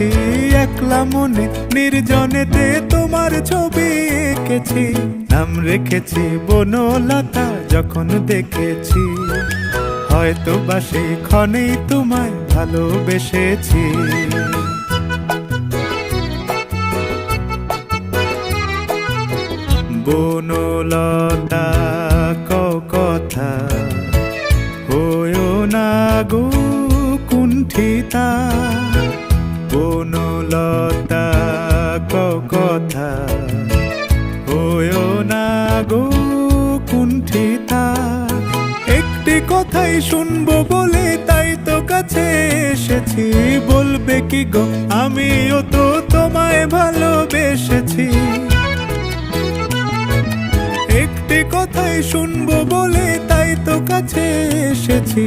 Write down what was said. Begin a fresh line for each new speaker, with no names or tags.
এসেছি একলা মনে নির্জনেতে তোমার ছবি এঁকেছি, নাম রেখেছি বনলতা যখন দেখেছি, হয়তো বা সেই ক্ষণেই তোমায় ভালোবেসেছি। বনলতা কথা হয়ো না গো কুণ্ঠিতা, বনলতা কথা হয়ো না গো কুণ্ঠিতা। একটি কথাই শুনবো বলে তাই তো কাছে এসেছি, বলবে কি গো আমিও তো তোমায় ভালোবেসেছি। একটি কথাই শুনবো বলে তাই তো কাছে এসেছি।